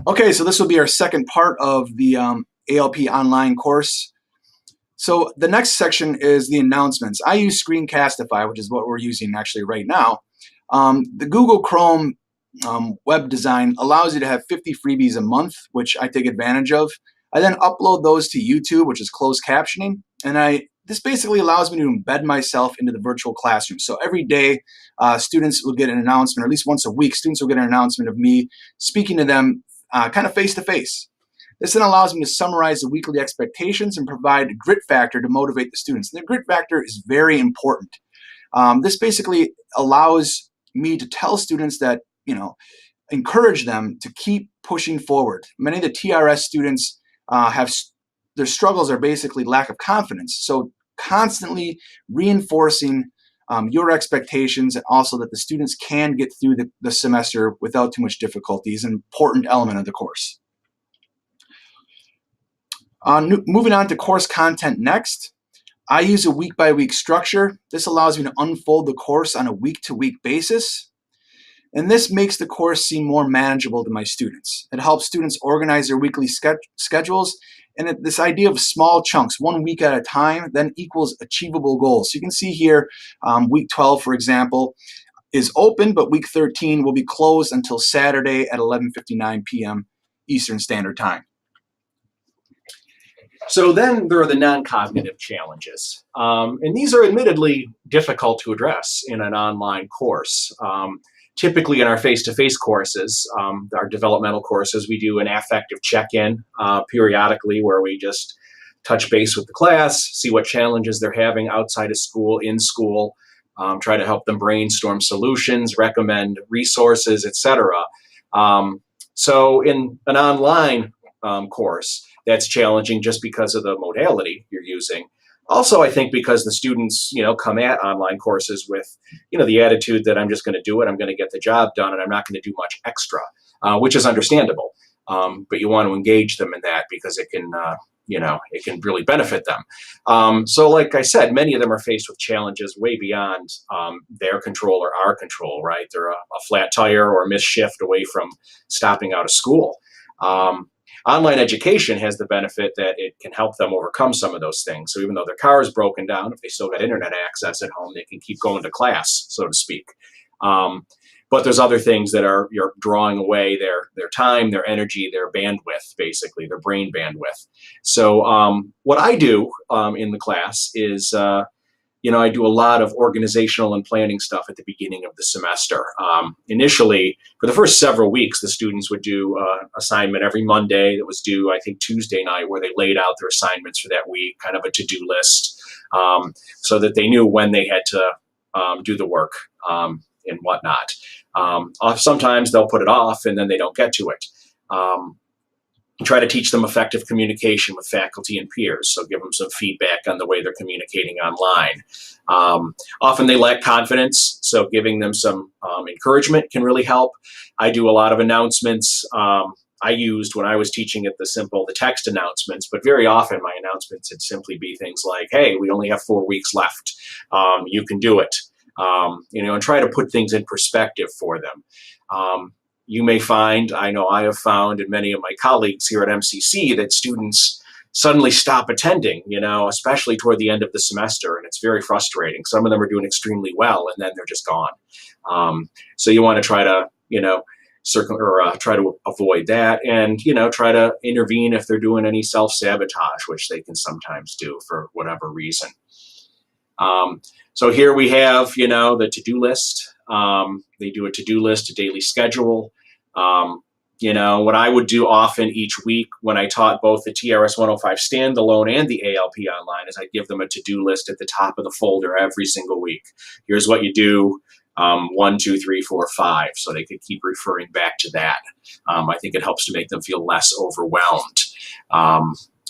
Okay, so this will be our second part of the ALP online course. So the next section is the announcements. I use Screencastify, which is what we're using actually right now. The Google Chrome web design allows you to have 50 freebies a month, which I take advantage of. I then upload those to YouTube, which is closed captioning, and this basically allows me to embed myself into the virtual classroom. So every day, students will get an announcement, or at least once a week, students will get an announcement of me speaking to them kind of face to face. This then allows me to summarize the weekly expectations and provide a grit factor to motivate the students. And the grit factor is very important. This basically allows me to tell students that, encourage them to keep pushing forward. Many of the TRS students their struggles are basically lack of confidence. So constantly reinforcing your expectations, and also that the students can get through the semester without too much difficulty is an important element of the course. Moving on to course content next, I use a week-by-week structure. This allows me to unfold the course on a week-to-week basis. And this makes the course seem more manageable to my students. It helps students organize their weekly schedules, and this idea of small chunks, 1 week at a time, then equals achievable goals. So you can see here, week 12, for example, is open, but week 13 will be closed until Saturday at 11:59 p.m. Eastern Standard Time. So then there are the non-cognitive challenges. And these are admittedly difficult to address in an online course. Typically in our face-to-face courses, our developmental courses, we do an affective check-in periodically where we just touch base with the class, see what challenges they're having outside of school, in school, try to help them brainstorm solutions, recommend resources, etc. So in an online course, that's challenging just because of the modality you're using. Also, I think because the students, come at online courses with, the attitude that I'm just going to do it, I'm going to get the job done, and I'm not going to do much extra, which is understandable. But you want to engage them in that because it can, it can really benefit them. So like I said, many of them are faced with challenges way beyond their control or our control, right? They're a flat tire or a missed shift away from stopping out of school. Online education has the benefit that it can help them overcome some of those things. So even though their car is broken down, if they still got internet access at home, they can keep going to class, so to speak. But there's other things that you're drawing away their time, their energy, their bandwidth, basically, their brain bandwidth. So what I do in the class is I do a lot of organizational and planning stuff at the beginning of the semester. Initially, for the first several weeks, the students would do an assignment every Monday that was due, I think, Tuesday night, where they laid out their assignments for that week, kind of a to-do list, so that they knew when they had to do the work and whatnot. Sometimes they'll put it off and then they don't get to it. Try to teach them effective communication with faculty and peers. So give them some feedback on the way they're communicating online. Often they lack confidence, so giving them some encouragement can really help. I do a lot of announcements. I used, when I was teaching it, the text announcements, but very often my announcements would simply be things like, hey, we only have 4 weeks left. You can do it. And try to put things in perspective for them. You may find, I know I have found, and many of my colleagues here at MCC, that students suddenly stop attending, especially toward the end of the semester, and it's very frustrating. Some of them are doing extremely well, and then they're just gone. So you want to try to, try to avoid that, and try to intervene if they're doing any self-sabotage, which they can sometimes do for whatever reason. So here we have, the to-do list. They do a to-do list, a daily schedule. What I would do often each week when I taught both the TRS 105 standalone and the ALP online is I'd give them a to-do list at the top of the folder every single week. Here's what you do, 1, 2, 3, 4, 5, so they could keep referring back to that. I think it helps to make them feel less overwhelmed.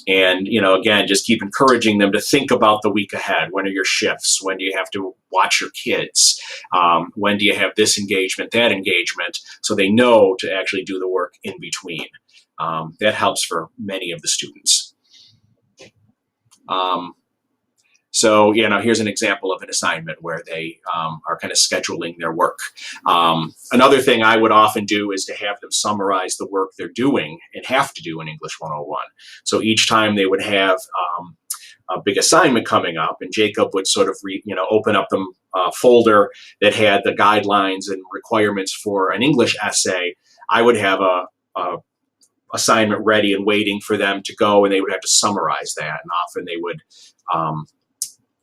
And, again, just keep encouraging them to think about the week ahead. When are your shifts? When do you have to watch your kids? When do you have this engagement, that engagement? So they know to actually do the work in between. That helps for many of the students. So, here's an example of an assignment where they are kind of scheduling their work. Another thing I would often do is to have them summarize the work they're doing and have to do in English 101. So each time they would have a big assignment coming up, and Jacob would sort of open up the folder that had the guidelines and requirements for an English essay. I would have a assignment ready and waiting for them to go, and they would have to summarize that. And often they would,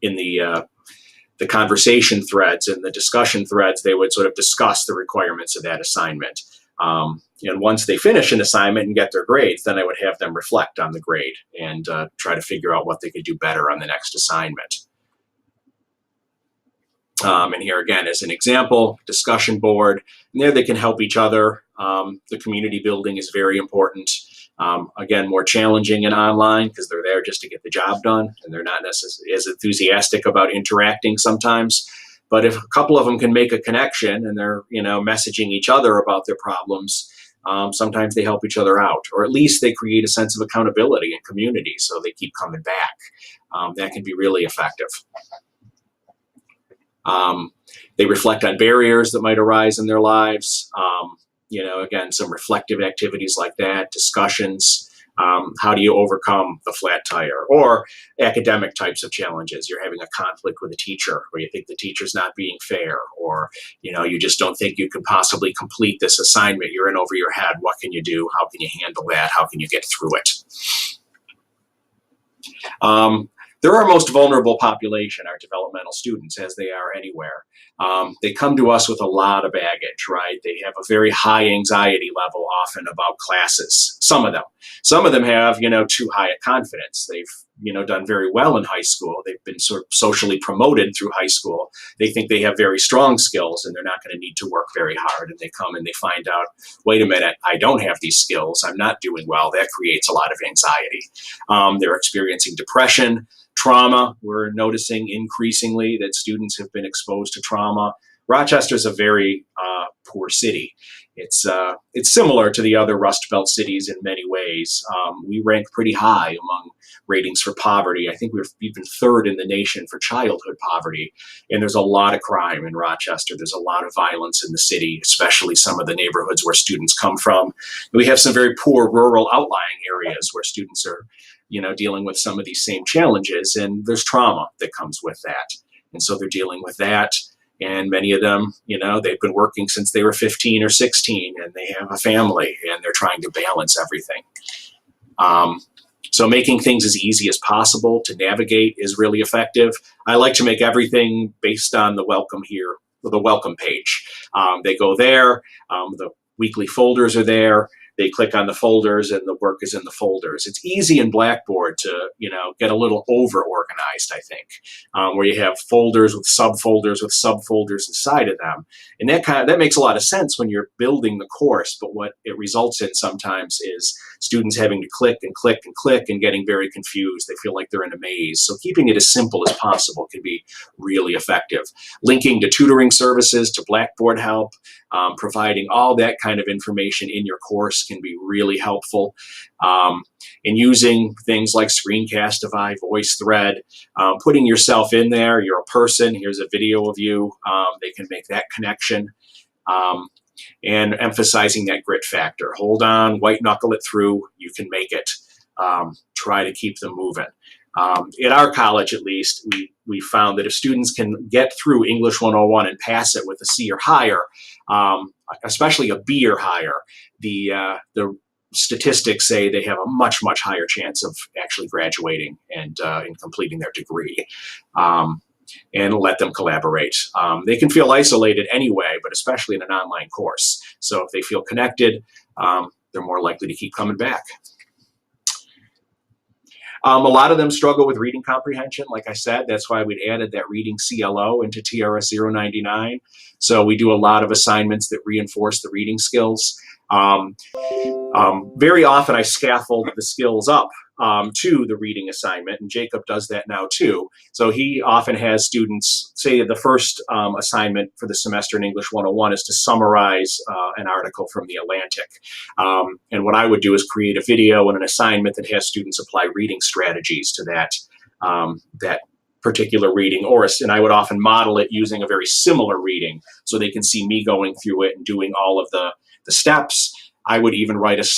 in the conversation threads and the discussion threads, they would sort of discuss the requirements of that assignment. And once they finish an assignment and get their grades, then I would have them reflect on the grade and try to figure out what they could do better on the next assignment. And here again is an example, discussion board, and there they can help each other. The community building is very important. Again, more challenging in online because they're there just to get the job done, and they're not necessarily as enthusiastic about interacting sometimes. But if a couple of them can make a connection and they're messaging each other about their problems, sometimes they help each other out, or at least they create a sense of accountability and community, so they keep coming back. That can be really effective. They reflect on barriers that might arise in their lives. Again, some reflective activities like that, discussions. How do you overcome the flat tire? Or academic types of challenges. You're having a conflict with a teacher, or you think the teacher's not being fair, or you just don't think you could possibly complete this assignment. You're in over your head. What can you do? How can you handle that? How can you get through it? They're our most vulnerable population, our developmental students, as they are anywhere. They come to us with a lot of baggage, right? They have a very high anxiety level often about classes. Some of them have, too high a confidence. They've, done very well in high school. They've been sort of socially promoted through high school. They think they have very strong skills and they're not going to need to work very hard. And they come and they find out, wait a minute, I don't have these skills. I'm not doing well. That creates a lot of anxiety. They're experiencing depression, trauma. We're noticing increasingly that students have been exposed to trauma. Rochester's a very poor city. It's similar to the other Rust Belt cities in many ways. We rank pretty high among ratings for poverty. I think we're even third in the nation for childhood poverty. And there's a lot of crime in Rochester. There's a lot of violence in the city, especially some of the neighborhoods where students come from. We have some very poor rural outlying areas where students are, dealing with some of these same challenges, and there's trauma that comes with that. And so they're dealing with that. And many of them, they've been working since they were 15 or 16, and they have a family, and they're trying to balance everything. So making things as easy as possible to navigate is really effective. I like to make everything based on the welcome here, the welcome page. They go there, the weekly folders are there. They click on the folders and the work is in the folders. It's easy in Blackboard to, get a little over-organized, I think, where you have folders with subfolders inside of them. And that makes a lot of sense when you're building the course, but what it results in sometimes is students having to click and click and click and getting very confused. They feel like they're in a maze. So keeping it as simple as possible can be really effective. Linking to tutoring services, to Blackboard help, providing all that kind of information in your course can be really helpful. And using things like Screencastify, VoiceThread, putting yourself in there. You're a person. Here's a video of you. They can make that connection. And emphasizing that grit factor. Hold on, white knuckle it through. You can make it. Try to keep them moving. At our college, at least, we found that if students can get through English 101 and pass it with a C or higher, especially a B or higher, the statistics say they have a much, much higher chance of actually graduating and completing their degree. And let them collaborate. They can feel isolated anyway, but especially in an online course. So if they feel connected, they're more likely to keep coming back. A lot of them struggle with reading comprehension. Like I said, that's why we added that reading CLO into TRS 099. So we do a lot of assignments that reinforce the reading skills. Very often I scaffold the skills up to the reading assignment, and Jacob does that now too. So he often has students, say the first assignment for the semester in English 101 is to summarize an article from the Atlantic. And what I would do is create a video and an assignment that has students apply reading strategies to that particular reading, and I would often model it using a very similar reading so they can see me going through it and doing all of the steps. I would even write a